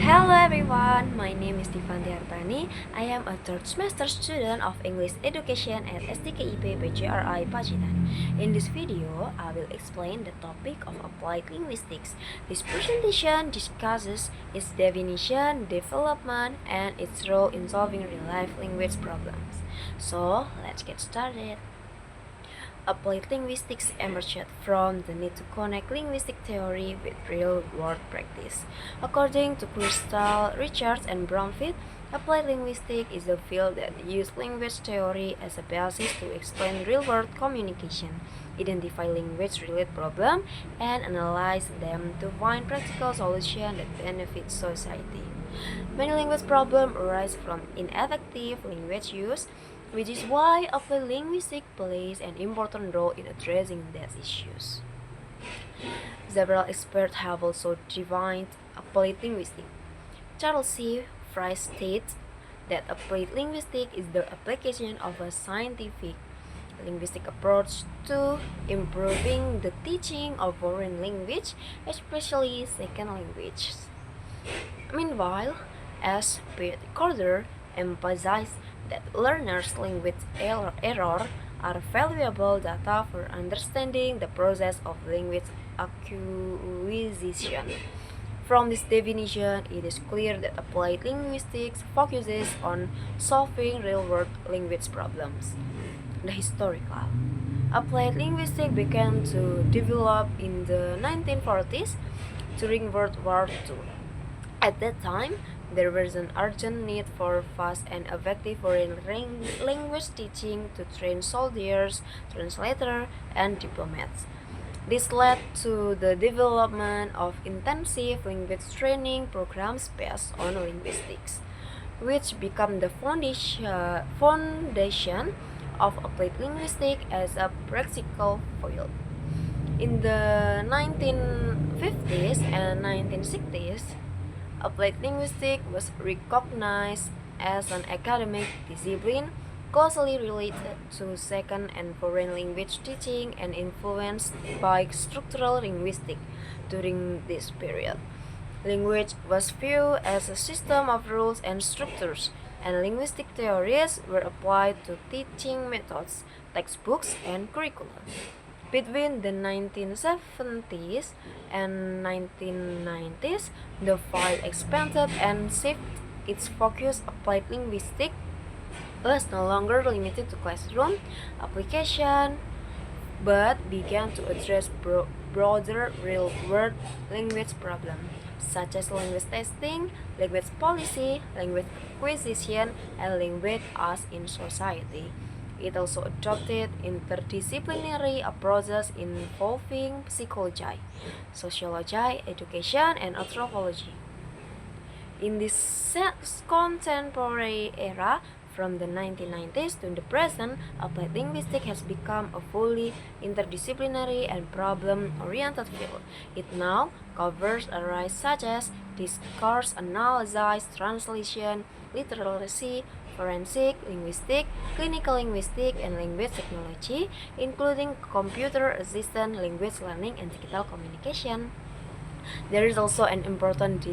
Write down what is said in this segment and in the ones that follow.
Hello everyone, my name is Divanti Artani. I am a third semester student of English Education at STKIP PJRI Pacitan. In this video, I will explain the topic of applied linguistics. This presentation discusses its definition, development, and its role in solving real-life language problems. So, let's get started. Applied linguistics emerged from the need to connect linguistic theory with real-world practice. According to Crystal, Richards, and Brownfield, applied linguistics is the field that uses language theory as a basis to explain real-world communication, identify language-related problems, and analyze them to find practical solutions that benefit society. Many language problems arise from ineffective language use, which is why applied linguistics plays an important role in addressing these issues. Several experts have also defined applied linguistics. Charles C. Fry states that applied linguistics is the application of a scientific linguistic approach to improving the teaching of foreign language, especially second languages. Meanwhile, S. P. Corder emphasized that learners' language error are valuable data for understanding the process of language acquisition. From this definition, it is clear that applied linguistics focuses on solving real-world language problems. The historical applied linguistics began to develop in the 1940s during World War II. At that time, there was an urgent need for fast and effective foreign language teaching to train soldiers, translators, and diplomats. This led to the development of intensive language training programs based on linguistics, which became the foundation of applied linguistics as a practical field. In the 1950s and 1960s, applied linguistics was recognized as an academic discipline closely related to second and foreign language teaching and influenced by structural linguistics during this period. Language was viewed as a system of rules and structures, and linguistic theories were applied to teaching methods, textbooks, and curricula. Between the 1970s and 1990s, the field expanded and shifted its focus. Applied linguistics was no longer limited to classroom application, but began to address broader real-world language problems, such as language testing, language policy, language acquisition, and language as in society. It also adopted interdisciplinary approaches involving psychology, sociology, education, and anthropology. In this contemporary era, from the 1990s to the present, applied linguistics has become a fully interdisciplinary and problem-oriented field. It now covers areas such as discourse analysis, translation, literacy, forensic linguistics, clinical linguistics, and language technology, including computer-assisted language learning and digital communication. There is also an important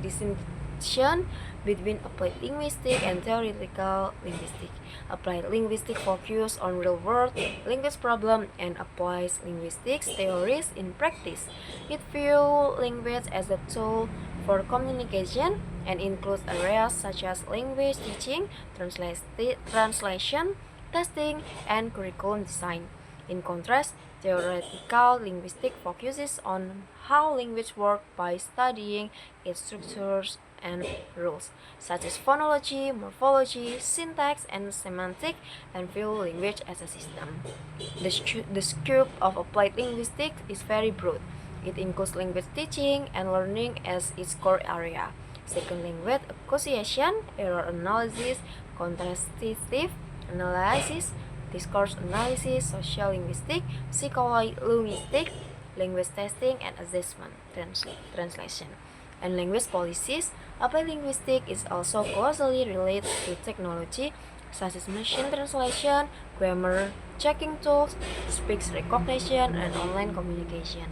distinction between applied linguistics and theoretical linguistics. Applied linguistics focuses on real-world language problems and applies linguistics theories in practice. It views language as a tool for communication and includes areas such as language teaching, translation, testing, and curriculum design. In contrast, theoretical linguistics focuses on how language works by studying its structures and rules, such as phonology, morphology, syntax, and semantics, and view language as a system. The scope of applied linguistics is very broad. It includes language teaching and learning as its core area, second language acquisition, error analysis, contrastive analysis, discourse analysis, social linguistics, psycholinguistics, language testing and assessment, translation, and language policies. Applied linguistics is also closely related to technology, such as machine translation, grammar checking tools, speech recognition, and online communication.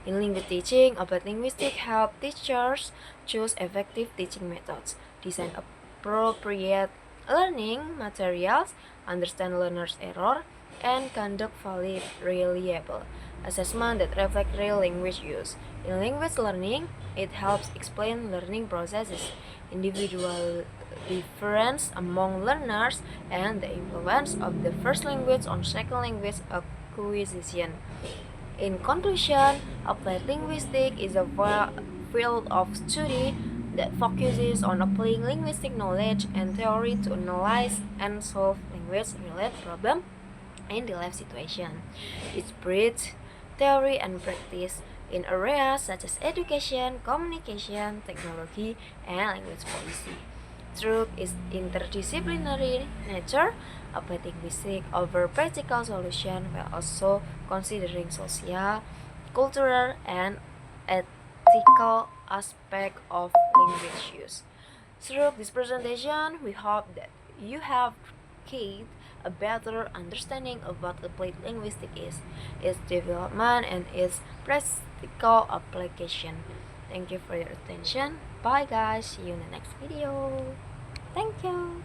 In language teaching, applied linguistics help teachers choose effective teaching methods, design appropriate learning materials, understand learners' error, and conduct valid, reliable assessment that reflect real language use. In language learning, it helps explain learning processes, individual difference among learners, and the influence of the first language on second language acquisition. In conclusion, applied linguistics is a field of study that focuses on applying linguistic knowledge and theory to analyze and solve language-related problems in the life situation. It spreads theory and practice in areas such as education, communication, technology, and language policy. Through its interdisciplinary nature, applied linguistics over practical solution while also considering social, cultural, and ethical aspect of language use. Through this presentation, we hope that you have gained a better understanding of what applied linguistics is, its development, and its practical application. Thank you for your attention. Bye guys. See you in the next video. Thank you.